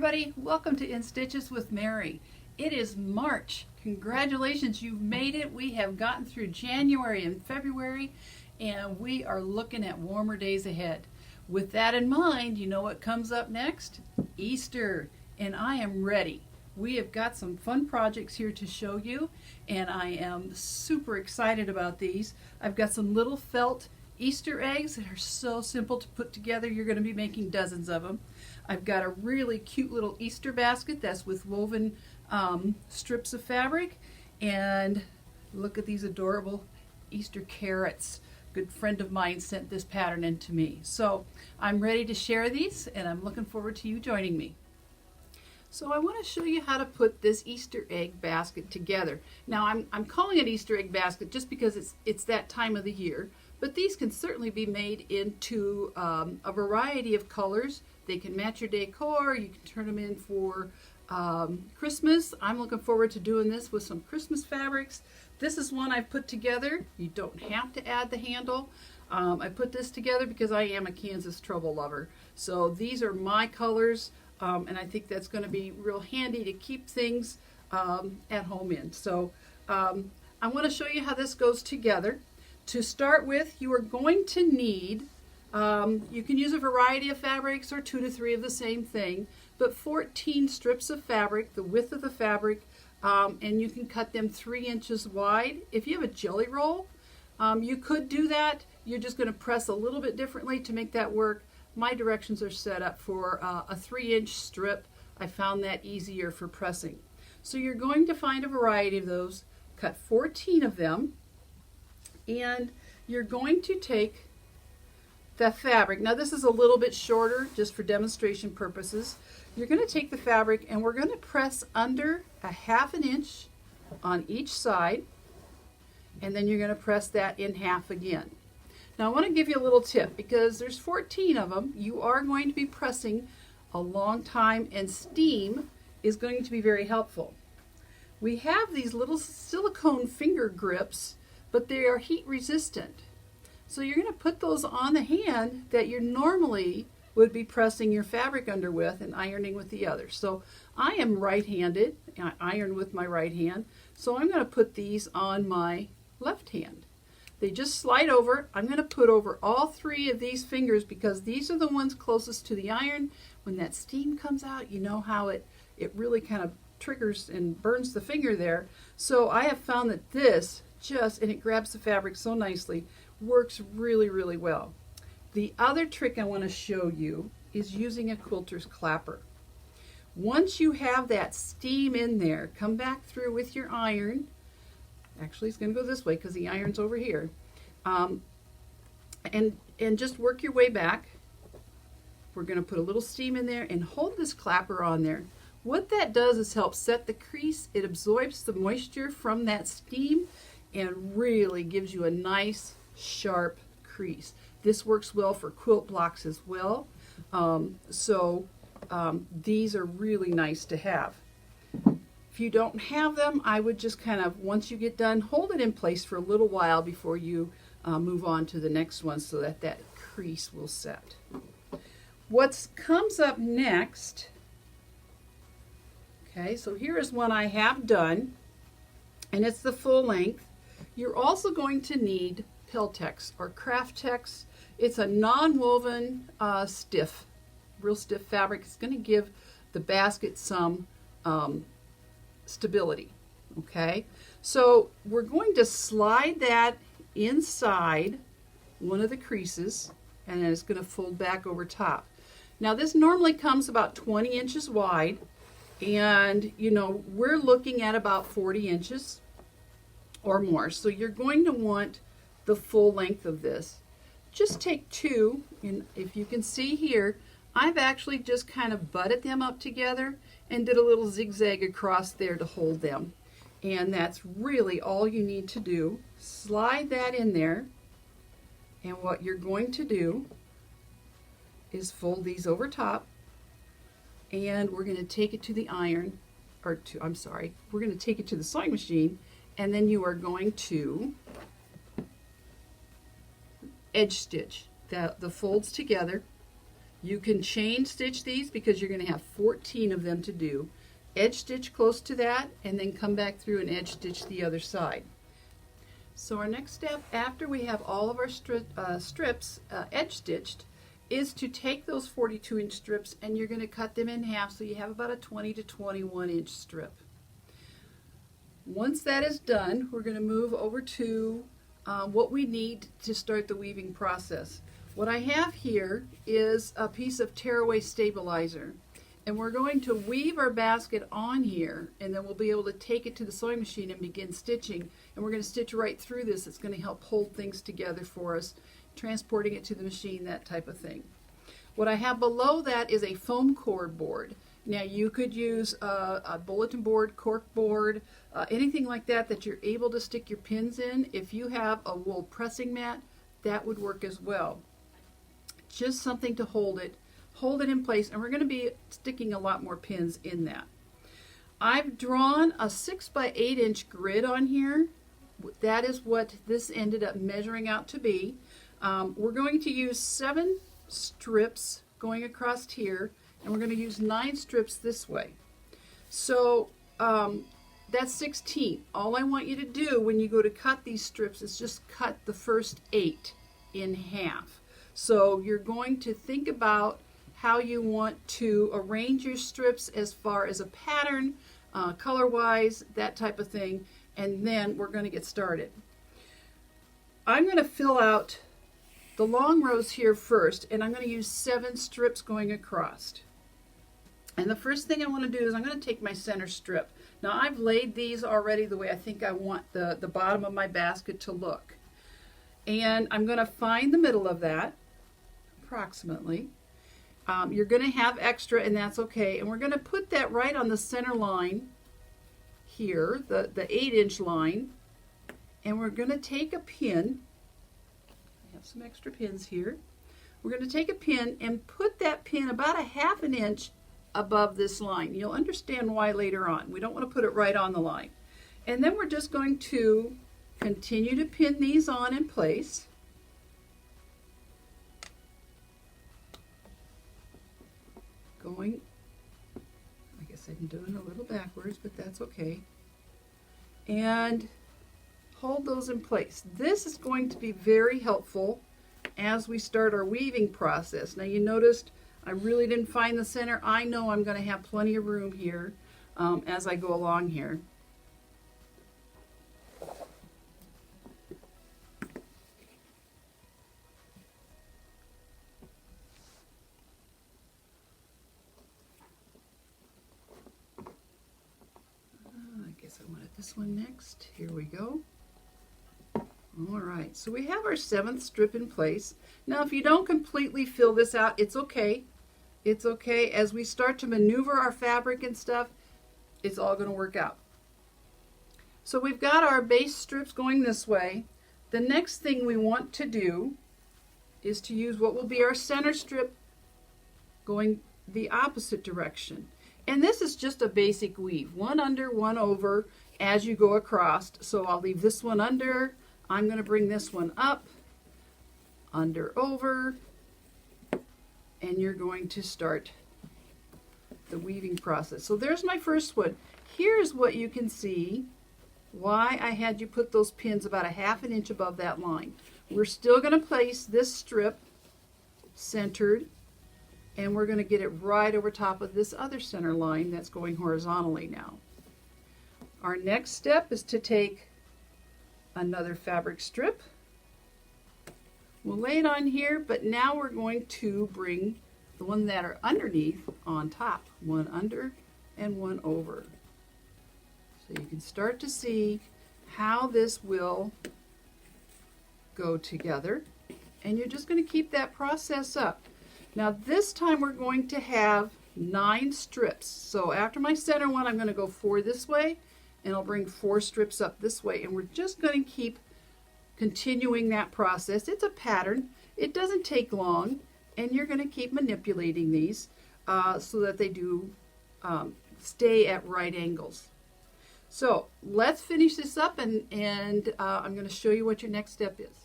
everybody, welcome to In Stitches with Mary. It is March. Congratulations, you've made it. We have gotten through January and February and we are looking at warmer days ahead. With that in mind, you know what comes up next? Easter, and I am ready. We have got some fun projects here to show you and I am super excited about these. I've got some little felt Easter eggs that are so simple to put together. You're going to be making dozens of them. I've got a really cute little Easter basket that's with woven strips of fabric, and look at these adorable Easter carrots. A good friend of mine sent this pattern in to me. So I'm ready to share these and I'm looking forward to you joining me. So I want to show you how to put this Easter egg basket together. Now I'm calling it Easter egg basket just because it's that time of the year, but these can certainly be made into a variety of colors. They can match your decor. You can turn them in for Christmas. I'm looking forward to doing this with some Christmas fabrics. This is one I've put together. You don't have to add the handle. I put this together because I am a Kansas trouble lover. So these are my colors. And I think that's going to be real handy to keep things at home in. So I want to show you how this goes together. To start with, you are going to need, you can use a variety of fabrics or 2 to 3 of the same thing, but 14 strips of fabric, the width of the fabric, and you can cut them 3 inches wide. If you have a jelly roll, you could do that. You're just going to press a little bit differently to make that work. My directions are set up for a 3-inch strip. I found that easier for pressing. So you're going to find a variety of those, cut 14 of them, and you're going to take the fabric. Now this is a little bit shorter just for demonstration purposes. You're going to take the fabric and we're going to press under a 1/2 inch on each side, and then you're going to press that in half again. Now I want to give you a little tip because there's 14 of them. You are going to be pressing a long time and steam is going to be very helpful. We have these little silicone finger grips, but they are heat resistant. So you're going to put those on the hand that you normally would be pressing your fabric under with and ironing with the other. So I am right-handed. I iron with my right hand. So I'm going to put these on my left hand. They just slide over. I'm going to put over all 3 of these fingers because these are the ones closest to the iron. When that steam comes out, you know how it really kind of triggers and burns the finger there. So I have found that this and it grabs the fabric so nicely, works really, really well. The other trick I want to show you is using a quilter's clapper. Once you have that steam in there, come back through with your iron. Actually, it's going to go this way because the iron's over here. And just work your way back. We're going to put a little steam in there and hold this clapper on there. What that does is help set the crease. It absorbs the moisture from that steam and really gives you a nice sharp crease. This works well for quilt blocks as well. These are really nice to have. If you don't have them, I would just kind of, once you get done, hold it in place for a little while before you move on to the next one so that that crease will set. What comes up next, okay, so here is one I have done, and it's the full length. You're also going to need Peltex or Craftex. It's a non-woven stiff, real stiff fabric. It's going to give the basket some stability. Okay, so we're going to slide that inside one of the creases and then it's going to fold back over top. Now this normally comes about 20 inches wide, and you know we're looking at about 40 inches or more. So you're going to want the full length of this. Just take 2, and if you can see here, I've actually just kind of butted them up together and did a little zigzag across there to hold them. And that's really all you need to do. Slide that in there, and what you're going to do is fold these over top, and we're going to take it to the iron, or to, I'm sorry, we're going to take it to the sewing machine, and then you are going to edge stitch the folds together You can chain stitch these because you're going to have 14 of them to do. Edge stitch close to that and then come back through and edge stitch the other side. So our next step after we have all of our strips edge stitched is to take those 42-inch strips and you're going to cut them in half so you have about a 20 to 21-inch strip. Once that is done, we're going to move over to what we need to start the weaving process. What I have here is a piece of tearaway stabilizer, and we're going to weave our basket on here, and then we'll be able to take it to the sewing machine and begin stitching, and we're going to stitch right through this. It's going to help hold things together for us, transporting it to the machine, that type of thing. What I have below that is a foam core board. Now you could use a bulletin board, cork board, anything like that that you're able to stick your pins in. If you have a wool pressing mat, that would work as well. Just something to hold it in place, and we're going to be sticking a lot more pins in that. I've drawn a 6 by 8 inch grid on here. That is what this ended up measuring out to be. We're going to use 7 strips going across here, and we're going to use 9 strips this way. So that's 16. All I want you to do when you go to cut these strips is just cut the first 8 in half. So you're going to think about how you want to arrange your strips as far as a pattern, color-wise, that type of thing, and then we're going to get started. I'm going to fill out the long rows here first, and I'm going to use 7 strips going across. And the first thing I want to do is I'm going to take my center strip. Now I've laid these already the way I think I want the bottom of my basket to look. And I'm going to find the middle of that, approximately. You're going to have extra, and that's okay. And we're going to put that right on the center line here, the 8-inch line. And we're going to take a pin. I have some extra pins here. We're going to take a pin and put that pin about a 1/2 inch above this line. You'll understand why later on. We don't want to put it right on the line. And then we're just going to continue to pin these on in place. I guess I'm doing a little backwards, but that's okay. And hold those in place. This is going to be very helpful as we start our weaving process. Now you noticed I really didn't find the center. I know I'm going to have plenty of room here as I go along here. I guess I wanted this one next. Here we go. All right, so we have our 7th strip in place. Now if you don't completely fill this out, it's okay. It's okay. As we start to maneuver our fabric and stuff, it's all going to work out. So we've got our base strips going this way. The next thing we want to do is to use what will be our center strip going the opposite direction. And this is just a basic weave, 1 under, 1 over as you go across. So I'll leave this one under. I'm going to bring this one up, under, over, and you're going to start the weaving process. So there's my first one. Here's what you can see why I had you put those pins about a 1/2 inch above that line. We're still going to place this strip centered, and we're going to get it right over top of this other center line that's going horizontally now. Our next step is to take another fabric strip. We'll lay it on here, but now we're going to bring the one that are underneath on top. 1 under and 1 over. So you can start to see how this will go together, and you're just going to keep that process up. Now this time we're going to have 9 strips. So after my center one, I'm going to go 4 this way, and I'll bring 4 strips up this way, and we're just going to keep continuing that process. It's a pattern. It doesn't take long, and you're going to keep manipulating these so that they do stay at right angles. So let's finish this up, and I'm going to show you what your next step is.